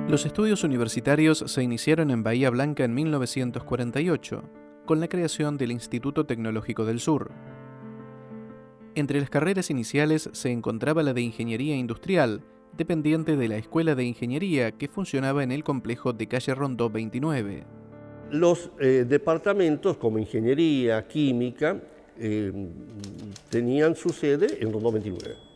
Los estudios universitarios se iniciaron en Bahía Blanca en 1948, con la creación del Instituto Tecnológico del Sur. Entre las carreras iniciales se encontraba la de Ingeniería Industrial, dependiente de la Escuela de Ingeniería que funcionaba en el complejo de calle Rondó 29. Los departamentos como Ingeniería, Química, tenían su sede en Rondó 29.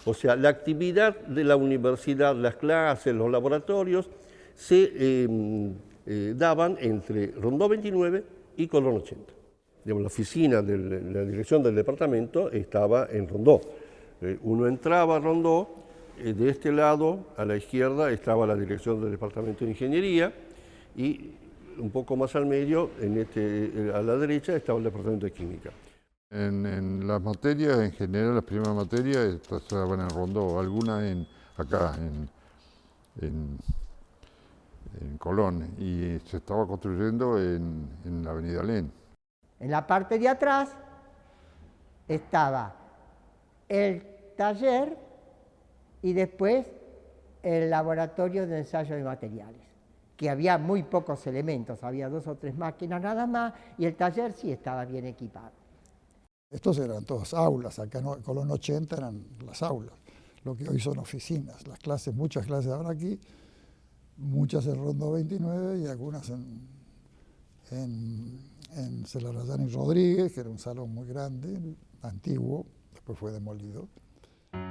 O sea, la actividad de la universidad, las clases, los laboratorios, se daban entre Rondó 29 y Colón 80. Digamos, la oficina de la dirección del departamento estaba en Rondó. Uno entraba a Rondó, de este lado, a la izquierda, estaba la dirección del departamento de Ingeniería y un poco más al medio, a la derecha, estaba el departamento de Química. En las materias, en general, las primeras materias estaban en Rondó, algunas acá en Colón, y se estaba construyendo en la avenida Alén. En la parte de atrás estaba el taller y después el laboratorio de ensayo de materiales, que había muy pocos elementos, había 2 o 3 máquinas nada más, y el taller sí estaba bien equipado. Estos eran todas aulas, acá en Colón 80 eran las aulas, lo que hoy son oficinas. Las clases, muchas clases ahora aquí, muchas en Rondó 29 y algunas en Celarayán y Rodríguez, que era un salón muy grande, antiguo, después fue demolido.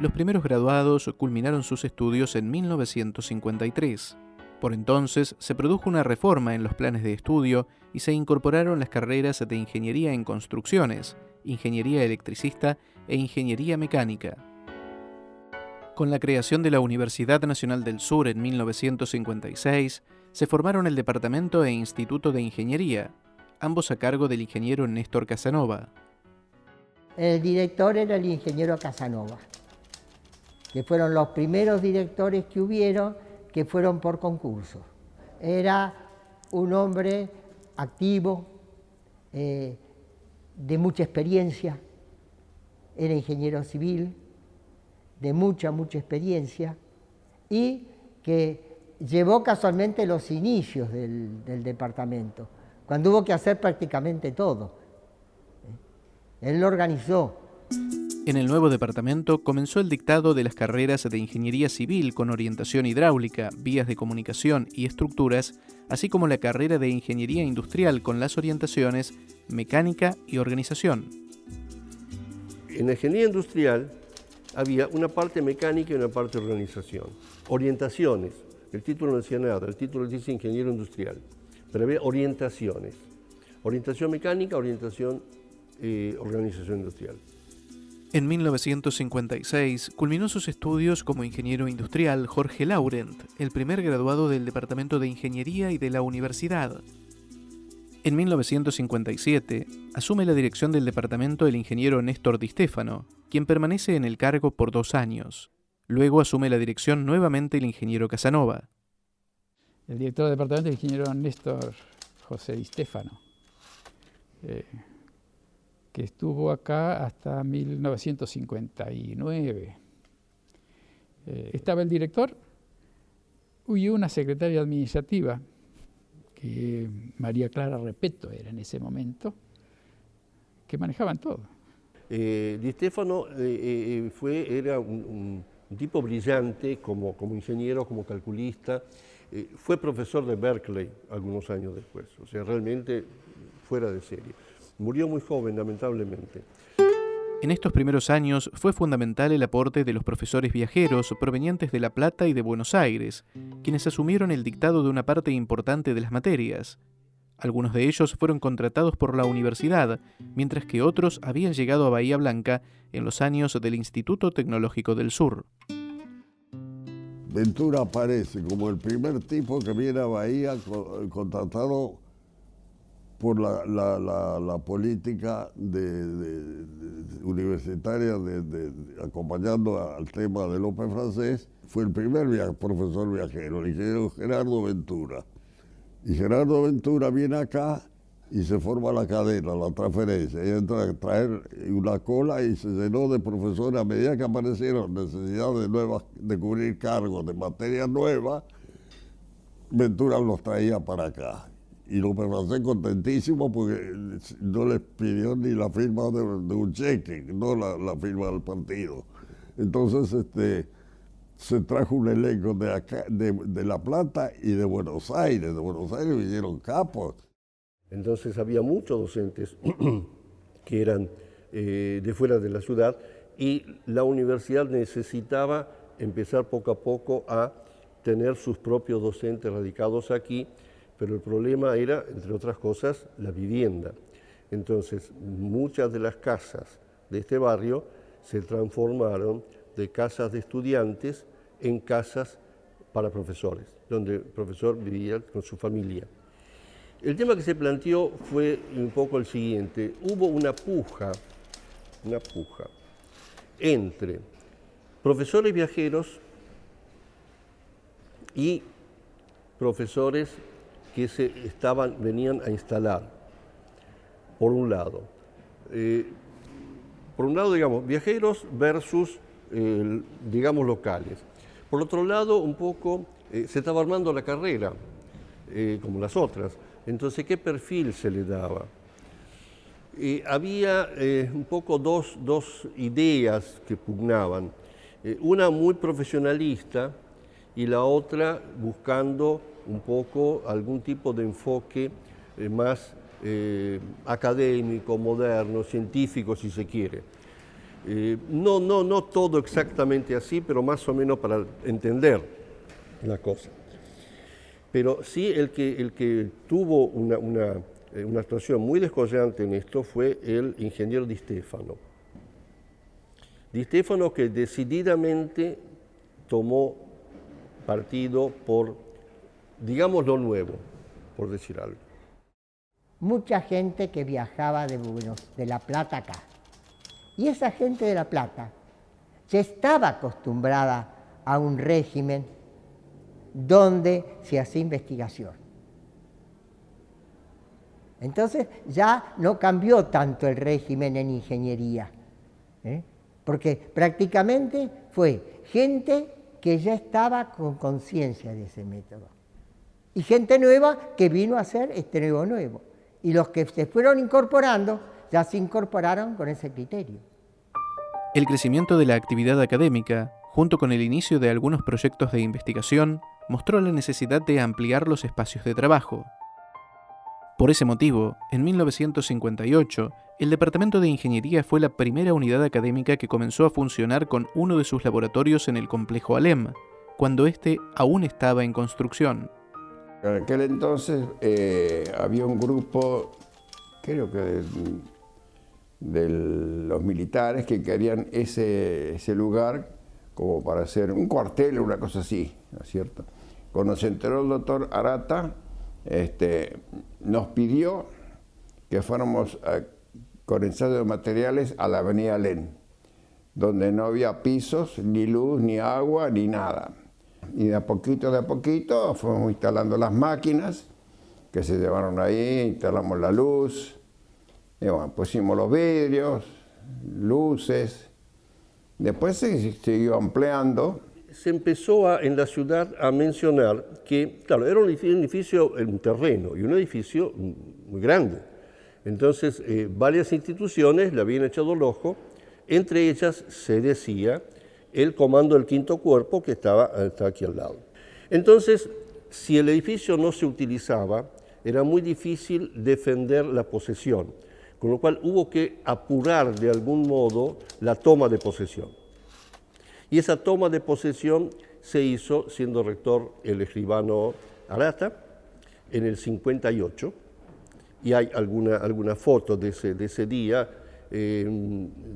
Los primeros graduados culminaron sus estudios en 1953. Por entonces se produjo una reforma en los planes de estudio y se incorporaron las carreras de Ingeniería en Construcciones, Ingeniería Electricista e Ingeniería Mecánica. Con la creación de la Universidad Nacional del Sur en 1956, se formaron el Departamento e Instituto de Ingeniería, ambos a cargo del ingeniero Néstor Casanova. El director era el ingeniero Casanova, que fueron los primeros directores que hubieron, que fueron por concurso. Era un hombre activo, de mucha experiencia, era ingeniero civil, de mucha experiencia, y que llevó casualmente los inicios del departamento, cuando hubo que hacer prácticamente todo. Él lo organizó. En el nuevo departamento comenzó el dictado de las carreras de Ingeniería Civil con orientación hidráulica, vías de comunicación y estructuras, así como la carrera de Ingeniería Industrial con las orientaciones Mecánica y Organización. En la Ingeniería Industrial había una parte mecánica y una parte de organización. Orientaciones, el título no decía nada, el título dice Ingeniero Industrial, pero había orientaciones. Orientación mecánica, orientación organización industrial. En 1956 culminó sus estudios como ingeniero industrial Jorge Laurent, el primer graduado del Departamento de Ingeniería y de la universidad. En 1957 asume la dirección del departamento el ingeniero Néstor Di Stefano, quien permanece en el cargo por 2 años. Luego asume la dirección nuevamente el ingeniero Casanova. El director del departamento es el ingeniero Néstor José Di Stefano, que estuvo acá hasta 1959. Estaba el director y una secretaria administrativa, que María Clara Repeto era en ese momento, que manejaban todo. Di Stefano era un tipo brillante como ingeniero, como calculista. Fue profesor de Berkeley algunos años después, o sea, realmente fuera de serie. Murió muy joven, lamentablemente. En estos primeros años fue fundamental el aporte de los profesores viajeros provenientes de La Plata y de Buenos Aires, quienes asumieron el dictado de una parte importante de las materias. Algunos de ellos fueron contratados por la universidad, mientras que otros habían llegado a Bahía Blanca en los años del Instituto Tecnológico del Sur. Ventura aparece como el primer tipo que viene a Bahía contratado por la política universitaria acompañando al tema de López Francés. Fue el primer profesor viajero, el ingeniero Gerardo Ventura. Y Gerardo Ventura viene acá y se forma la cadena, la transferencia. Y entra a traer una cola y se llenó de profesores a medida que aparecieron necesidades nuevas de cubrir cargos de materias nuevas. Ventura los traía para acá. Y López Francés contentísimo porque no les pidió ni la firma de un cheque, no la firma del partido. Entonces se trajo un elenco de acá, de La Plata y de Buenos Aires. De Buenos Aires vinieron capos. Entonces había muchos docentes que eran de fuera de la ciudad y la universidad necesitaba empezar poco a poco a tener sus propios docentes radicados aquí, pero el problema era, entre otras cosas, la vivienda. Entonces, muchas de las casas de este barrio se transformaron de casas de estudiantes en casas para profesores, donde el profesor vivía con su familia. El tema que se planteó fue un poco el siguiente. Hubo una puja entre profesores viajeros y profesores que venían a instalar, por un lado. Digamos, viajeros versus, digamos, locales. Por otro lado, un poco se estaba armando la carrera, como las otras. Entonces, ¿qué perfil se le daba? Había un poco dos ideas que pugnaban. Una muy profesionalista y la otra buscando un poco algún tipo de enfoque más académico, moderno, científico, si se quiere. No todo exactamente así, pero más o menos para entender la cosa. Pero sí el que tuvo una actuación muy descollante en esto fue el ingeniero Di Stefano. Di Stefano, que decididamente tomó partido por, digamos, lo nuevo, por decir algo. Mucha gente que viajaba de La Plata acá. Y esa gente de La Plata ya estaba acostumbrada a un régimen donde se hacía investigación. Entonces ya no cambió tanto el régimen en ingeniería, porque prácticamente fue gente que ya estaba con conciencia de ese método. Y gente nueva que vino a hacer este nuevo. Y los que se fueron incorporando, ya se incorporaron con ese criterio. El crecimiento de la actividad académica, junto con el inicio de algunos proyectos de investigación, mostró la necesidad de ampliar los espacios de trabajo. Por ese motivo, en 1958, el Departamento de Ingeniería fue la primera unidad académica que comenzó a funcionar con uno de sus laboratorios en el complejo Alem, cuando este aún estaba en construcción. En aquel entonces había un grupo, creo que de los militares, que querían ese lugar como para hacer un cuartel o una cosa así, ¿no es cierto? Cuando se enteró el doctor Arata, nos pidió que fuéramos con ensayo de materiales a la avenida Alem, donde no había pisos, ni luz, ni agua, ni nada. Y de a poquito fuimos instalando las máquinas que se llevaron ahí, instalamos la luz, y bueno, pusimos los vidrios, luces. Después se siguió ampliando. Se empezó en la ciudad a mencionar que, claro, era un edificio, un terreno y un edificio muy grande. Entonces, varias instituciones le habían echado el ojo, entre ellas se decía el comando del Quinto Cuerpo, que está aquí al lado. Entonces, si el edificio no se utilizaba, era muy difícil defender la posesión, con lo cual hubo que apurar de algún modo la toma de posesión. Y esa toma de posesión se hizo siendo rector el escribano Arata en el 58, y hay alguna foto de ese día.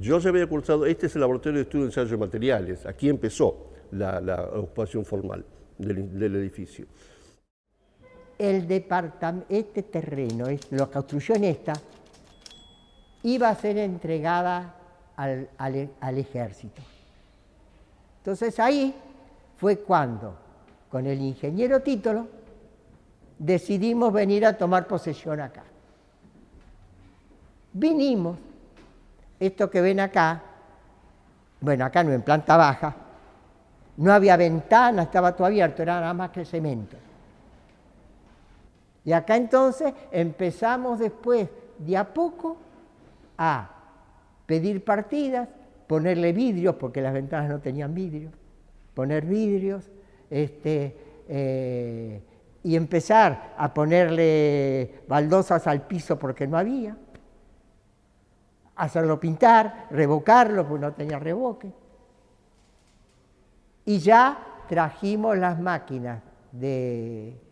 Yo se había cursado, este es el Laboratorio de Estudio de Ensayos de Materiales, aquí empezó la ocupación formal del edificio. Este terreno, la construcción esta, iba a ser entregada al ejército. Entonces ahí fue cuando, con el ingeniero Títolo, decidimos venir a tomar posesión acá. Vinimos, esto que ven acá, bueno, acá no, en planta baja, no había ventana, estaba todo abierto, era nada más que el cemento. Y acá entonces empezamos después, de a poco, a pedir partidas, ponerle vidrios, porque las ventanas no tenían vidrio, poner vidrios, y empezar a ponerle baldosas al piso porque no había, hacerlo pintar, revocarlo porque no tenía revoque. Y ya trajimos las máquinas que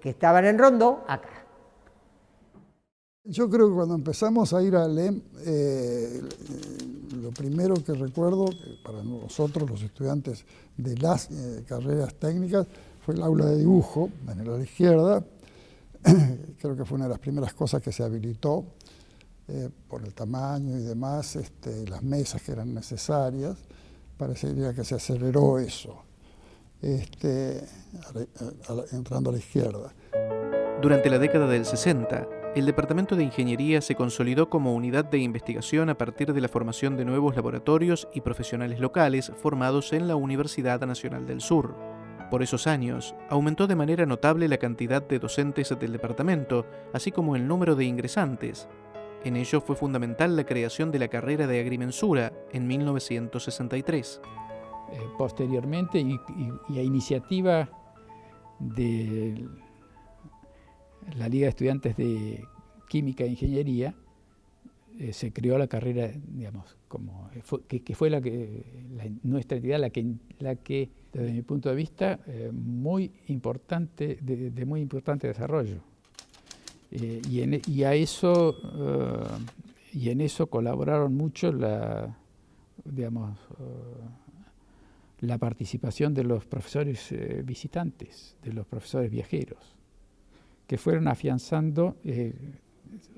estaban en Rondó acá. Yo creo que cuando empezamos a ir a LEM, lo primero que recuerdo, para nosotros los estudiantes de las carreras técnicas, fue el aula de dibujo, en el ala izquierda. Creo que fue una de las primeras cosas que se habilitó por el tamaño y demás, las mesas que eran necesarias. Parecería que se aceleró eso, entrando a la izquierda. Durante la década del 60, el Departamento de Ingeniería se consolidó como unidad de investigación a partir de la formación de nuevos laboratorios y profesionales locales formados en la Universidad Nacional del Sur. Por esos años, aumentó de manera notable la cantidad de docentes del departamento, así como el número de ingresantes. En ello fue fundamental la creación de la carrera de agrimensura en 1963. Posteriormente, y a iniciativa de la Liga de Estudiantes de Química e Ingeniería, se creó la carrera, digamos, que fue nuestra entidad la que, desde mi punto de vista, muy importante, de muy importante desarrollo. Y en eso colaboraron mucho la participación de los profesores visitantes, de los profesores viajeros, que fueron afianzando,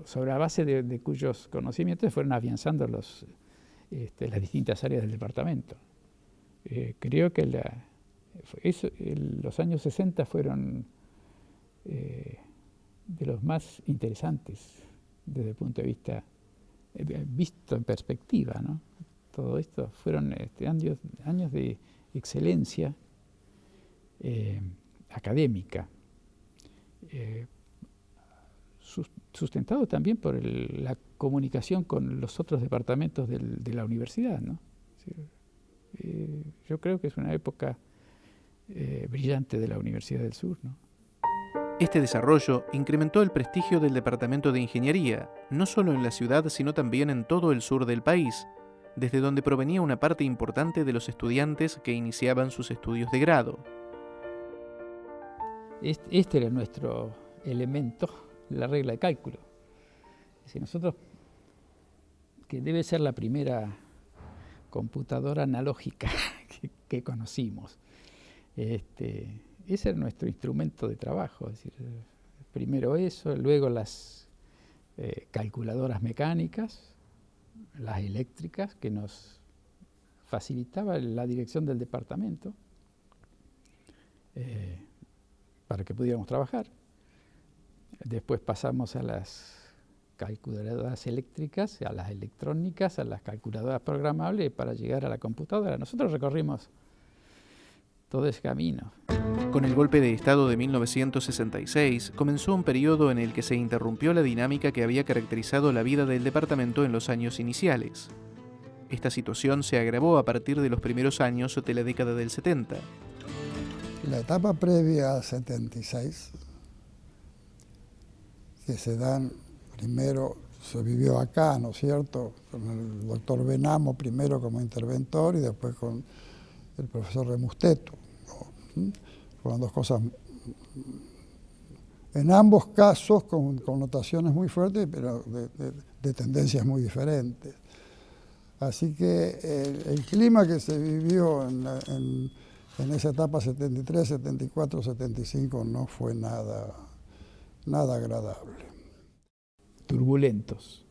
sobre la base de cuyos conocimientos fueron afianzando las distintas áreas del departamento. Creo que los años 60 fueron de los más interesantes desde el punto de vista, visto en perspectiva, ¿no? Todo esto fueron años de excelencia académica, sustentado también por la comunicación con los otros departamentos de la universidad, ¿no? Yo creo que es una época brillante de la Universidad del Sur, ¿no? Este desarrollo incrementó el prestigio del Departamento de Ingeniería, no solo en la ciudad, sino también en todo el sur del país, desde donde provenía una parte importante de los estudiantes que iniciaban sus estudios de grado. Este era nuestro elemento, la regla de cálculo. Es decir, nosotros, que debe ser la primera computadora analógica que conocimos, ese era nuestro instrumento de trabajo. Es decir, primero eso, luego las calculadoras mecánicas, las eléctricas, que nos facilitaban la dirección del departamento para que pudiéramos trabajar. Después pasamos a las calculadoras eléctricas, a las electrónicas, a las calculadoras programables para llegar a la computadora. Nosotros recorrimos todo ese camino. Con el golpe de Estado de 1966, comenzó un periodo en el que se interrumpió la dinámica que había caracterizado la vida del departamento en los años iniciales. Esta situación se agravó a partir de los primeros años de la década del 70. La etapa previa a 76, que se dan primero, se vivió acá, ¿no es cierto?, con el doctor Benamo primero como interventor y después con el profesor Remusteto, ¿no? Fueron dos cosas, en ambos casos con connotaciones muy fuertes, pero de tendencias muy diferentes. Así que el clima que se vivió en esa etapa 73, 74, 75 no fue nada agradable. Turbulentos.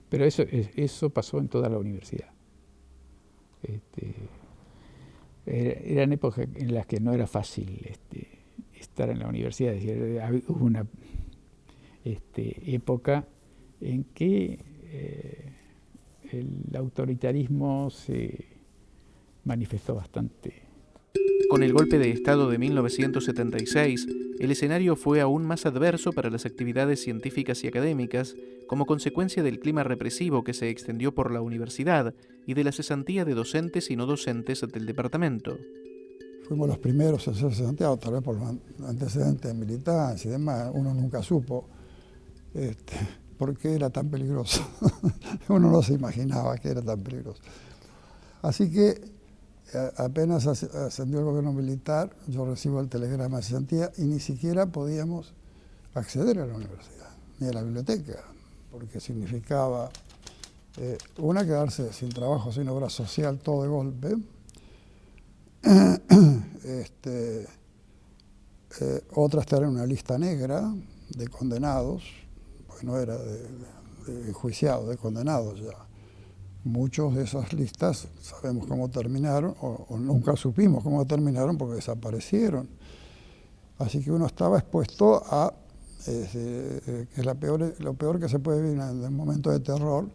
Pero eso pasó en toda la universidad. Eran épocas en las que no era fácil estar en la universidad. Es decir, hubo una época en que el autoritarismo se manifestó bastante. Con el golpe de Estado de 1976, el escenario fue aún más adverso para las actividades científicas y académicas, como consecuencia del clima represivo que se extendió por la universidad y de la cesantía de docentes y no docentes del departamento. Fuimos los primeros en ser cesanteados, tal vez por los antecedentes de militancia y demás. Uno nunca supo por qué era tan peligroso. Uno no se imaginaba que era tan peligroso. Así que apenas ascendió el gobierno militar, yo recibo el telegrama de cesantía y ni siquiera podíamos acceder a la universidad, ni a la biblioteca, porque significaba, una, quedarse sin trabajo, sin obra social, todo de golpe. Otra, estar en una lista negra de condenados, porque no era de enjuiciados, de condenados ya. Muchos de esas listas sabemos cómo terminaron, o nunca supimos cómo terminaron porque desaparecieron. Así que uno estaba expuesto a que lo peor que se puede vivir en el momento de terror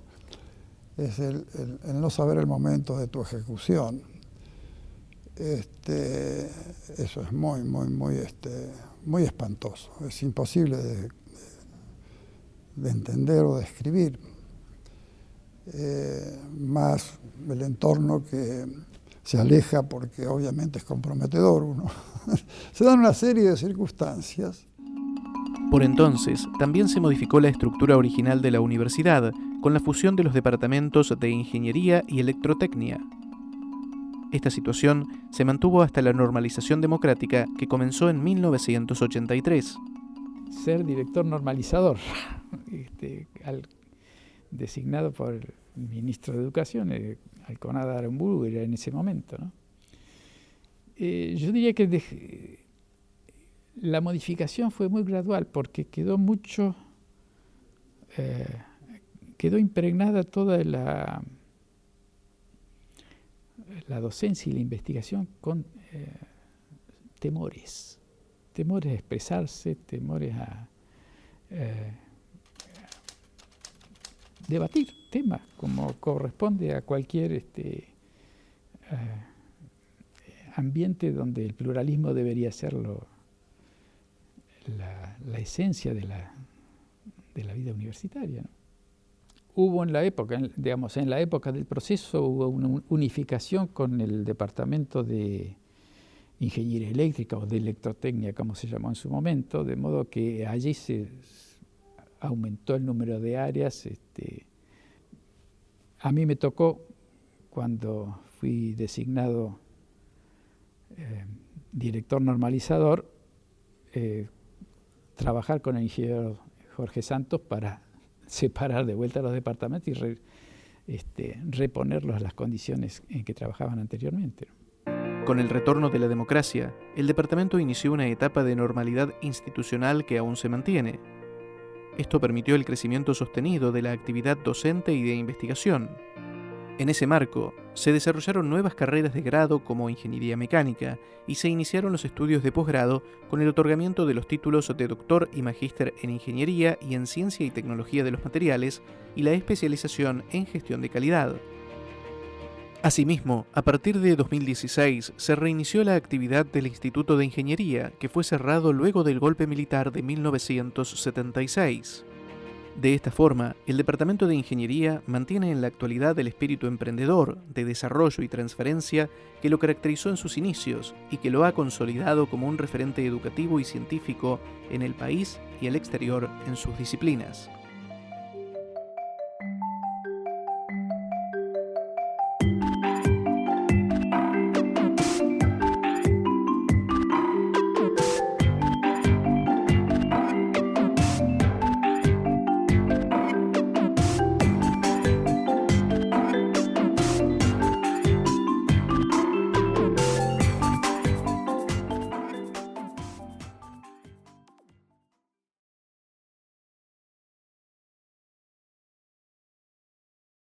es el no saber el momento de tu ejecución. Eso es muy espantoso, es imposible de entender o de describir. Más el entorno que se aleja porque obviamente es comprometedor uno. Se dan una serie de circunstancias. Por entonces, también se modificó la estructura original de la universidad, con la fusión de los departamentos de Ingeniería y Electrotecnia. Esta situación se mantuvo hasta la normalización democrática que comenzó en 1983. Ser director normalizador, designado por el ministro de Educación, Alconada Aramburu, era en ese momento, ¿no? Yo diría que la modificación fue muy gradual porque quedó impregnada toda la docencia y la investigación con temores a expresarse, temores a debatir temas como corresponde a cualquier ambiente donde el pluralismo debería ser la esencia de la vida universitaria, ¿no? Hubo en la época del proceso, hubo una unificación con el departamento de Ingeniería Eléctrica o de Electrotecnia, como se llamó en su momento, de modo que allí se aumentó el número de áreas. A mí me tocó, cuando fui designado director normalizador, trabajar con el ingeniero Jorge Santos para separar de vuelta los departamentos y reponerlos a las condiciones en que trabajaban anteriormente. Con el retorno de la democracia, el departamento inició una etapa de normalidad institucional que aún se mantiene. Esto permitió el crecimiento sostenido de la actividad docente y de investigación. En ese marco, se desarrollaron nuevas carreras de grado como Ingeniería Mecánica y se iniciaron los estudios de posgrado con el otorgamiento de los títulos de Doctor y Magíster en Ingeniería y en Ciencia y Tecnología de los Materiales y la especialización en Gestión de Calidad. Asimismo, a partir de 2016 se reinició la actividad del Instituto de Ingeniería, que fue cerrado luego del golpe militar de 1976. De esta forma, el Departamento de Ingeniería mantiene en la actualidad el espíritu emprendedor, de desarrollo y transferencia que lo caracterizó en sus inicios y que lo ha consolidado como un referente educativo y científico en el país y el exterior en sus disciplinas.